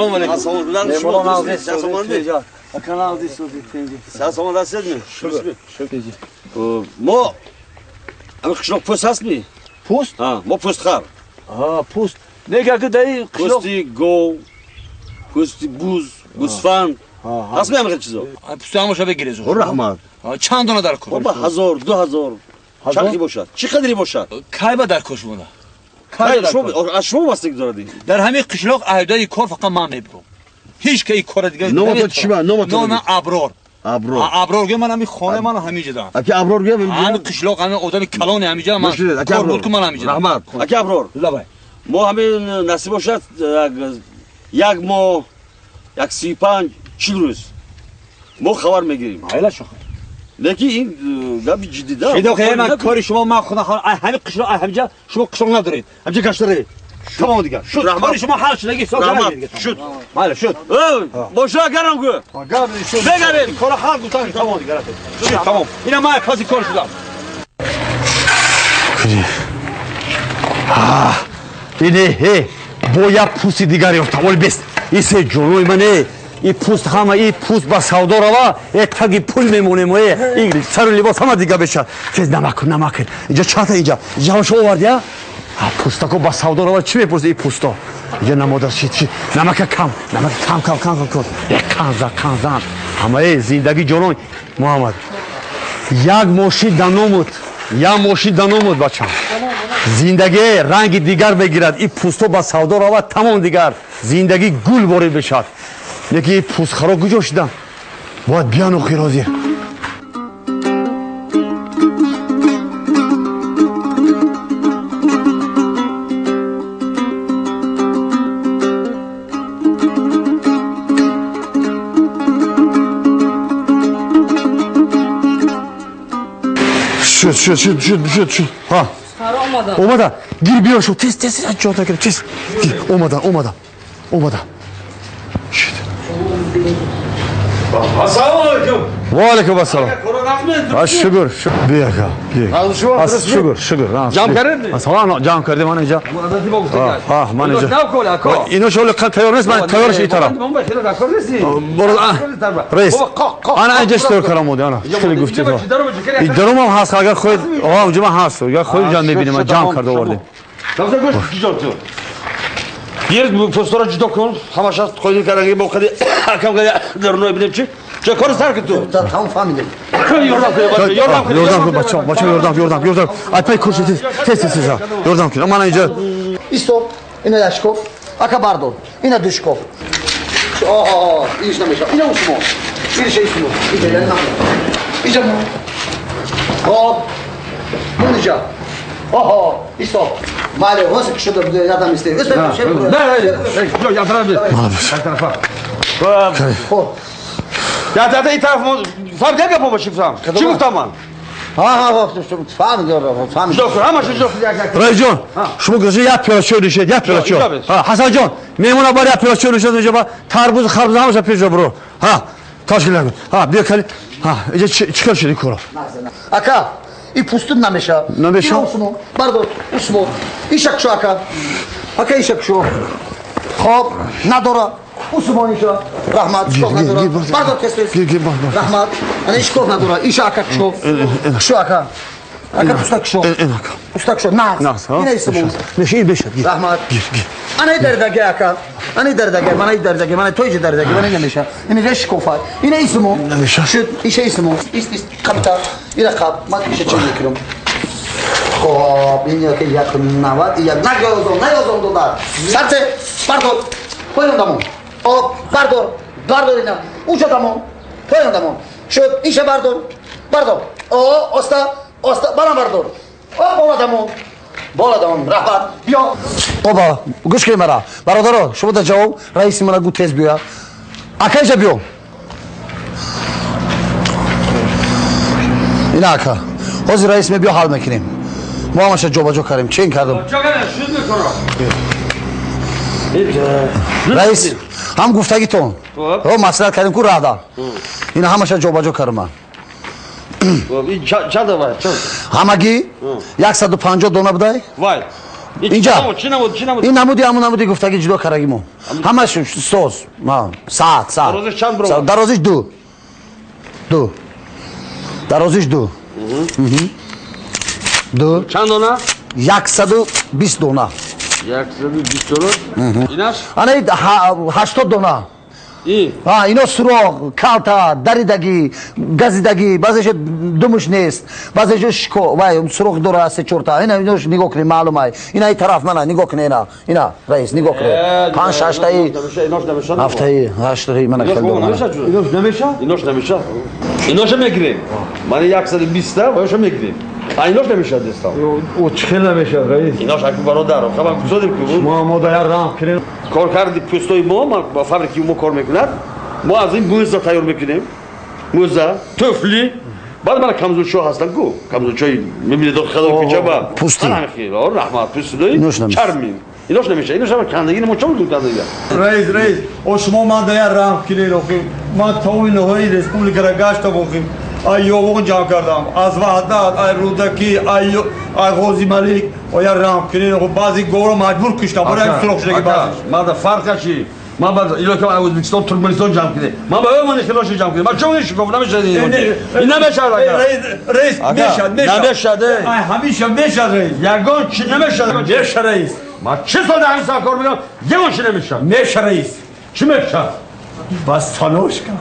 Assalomu alaykum. Mehmon aldingiz, akani aldingiz. Sen salom dasizmi? Mo qishloq po'st asmi? Po'st? Ha, mo po'st xar. Ha, po'st. Nega qilday qishloq? Po'sti gov, po'sti buz, gusfand. Asmi ham chizo. Po'stdan o'sha begiriz. Rahmat. Chand dona dar ko'r. Baba 1000, 2000. Chaqi boshad. Chi qadri boshad? Kayba dar ko'sh buni. Shu vastik doradi. در همه قشلاق عهدای کار فقط من میبرم هیچ کی کار دیگه نمات چی با؟ نام ابرار ابرار که من همین خانه من همینجا دارم اکی ابرار گیم همین قشلاق همین آدم کلان همینجا من کار بود من همینجا رحمت اکی ابرار لبای ما همین نصیب باشد یک ماه 135 40 روز ما خبر میگیریم حالا شو لیکن این گپی جدی داره شیدا که من کاری شما من خودم همین قشلاق همینجا شما قشلاق ندارید همچه گشتری تمام دیگه شد کاری شما حل شد دیگه رحمت شد حالا شد باشا گرم گو بگرید کار حل گفتن تمام دیگه تمام اینا من کسی کار شدم اینه باید پوستی دیگری افتاول بست ایسه جلوی منه این پوست همه این پوست با سودا روا یک تاگی پول میمونه موی این سر و لباس همه دیگه بشه فیز نمکن اینجا چاته اینجا شو آوردی ها پوستا که با سودا روا چی میپرسی این پوستا اینجا نمادر چی نمک کم یک کنزن همه زندگی جلوی محمد یک ماشین دنومود بچم زندگی رنگ دیگر بگیرد این پوستو با سودا روا تمام دیگر زندگی گل بارید بشد یکی پوست خراب کجا شدن باید بیان و خیرازی شد ها اومدن گیر بیار شد تست جا تا کرد تست اومدن السلام علیکم و علیکم السلام شکر بیا شکر جام کردی؟ جام کردیم من اینجا من اینجا اینو شغل تیار نیست من تیارش ایتارم رئیس انا اینجا اشتر کردم بودی انا خیلی گفتی تو این درم هم هست اگر خود اونجا من هست یا خود جان میبینیم من جام کرده آوردیم یه پستورا جدا کن همش هست خودی کردن موقع حکم در نوع ببینیم چه کار سر که تو تمام فهمیدم یاردم کن بچه یاردم ای پای کرسی تست یاردم کن من اینجا استوب اینا داشکوف اکا باردون اینا دوشکوف اینش نمیشه اینا اسمو اینش اسمو اینجا خب اینجا استوب ماله واسه شده بده یادم است نه یا طرف خب یا این طرف فهم دیگه بابا چی گفتم من فهم رئیس جان شما گذاشته یک پیاله چای نوشید حسن جان میمونه باید یک پیاله چای نوشید اینجا با تربوز خربوز همش پیش برو تشکیل نکن بیا کلی اینجا چیکار شدی کارا اکا این پوستون نمیشه بردار اسمو ایشک شو اکا ایشک شو خب نداره عثمانیشا رحمت شکوف نداره بردار کسیس رحمت انا شکوف نداره ایش اکا شو اکا پوستک شو ناس این اسمو نشین بشه رحمت انا دردگه اکا من توی دردگه من نمیشه این ریش کوفای این اسمو شد ایش اسمو است کاپیتال این رقم من ایش چه میکنم خب این که یک 90 یک نگازم دلار سرت بردار پایین دامون بردار اینا اونجا دامون پایین دامون شد ایش بردار استا برام بردار بالا دامون رحمت بیا بابا گوش کنید مرا برادر شما در جواب رئیس من گفت تیز بیا اکا بیا اینا اکا حاضر رئیس می بیا حال میکنیم ما همش جا کردیم چین کردم رئیس هم گفتگی تون مسئله کردیم کو رادا اینا همش جا کردم این چند وای همگی 150 دونه بدای وای اینجا چی نمود این نمودی همون نمودی گفتگی جدا کرگیمو همش سوز ساعت درازش چند برو؟ درازش دو درازش دو چند دونه 120 دونه 120 دونه ایناش انا 80 دونه این اینا سوراخ کالتا دریدگی گزیدگی بعضیش دمش نیست بعضیش شکو وای سوراخ داره است چورتا ایناش نگاه کنید معلومه اینا این طرف منه نگاه کنید اینا رئیس نگاه کنید 5 6 تایی ایناش نمیشه 7 تایی 8 تایی من خیلی ایناش نمیشه ایناش میگیریم من 120 تا وایش میگیریم ایناش نمیشه دستم او چه نمیشه رئیس ایناش اگه برادر خبر گذاشتیم که ما در راه کنیم کار کردی پستوی ما با فابریکی ما کار میکنند ما از این موزه تیار میکنیم موزه تفلی بعد من کمزور شو هستن گو کمزور چای میبینید خدا پیچه با پوستی رحمت پوستی ایناش نمیشه. چرمین ایناش نمیشه ایناش هم کندگی نمیشه چون کندگی رئیس او شما ما در راه کنیم ما توی نهایی رسپوبلیک را گشت بکنیم ایوان جمع کردم از وحدت ای رودکی ای غازی ملک و یا رام کنین و بعضی گورو مجبور کشتم برای این سرخ شده که بعضیش ما در فرق چی ما بعد اینا که ازبکستان ترکمنستان جمع کرده ما با من اختلاش جمع کرده ما چون گفت نمیشه این نمیشه رئیس نمیشه همیشه میشه رئیس یگان چی نمیشه میشه رئیس ما چه سال در این کار میکنم یگان چی نمیشه میشه رئیس چی میشه بس تلاش کن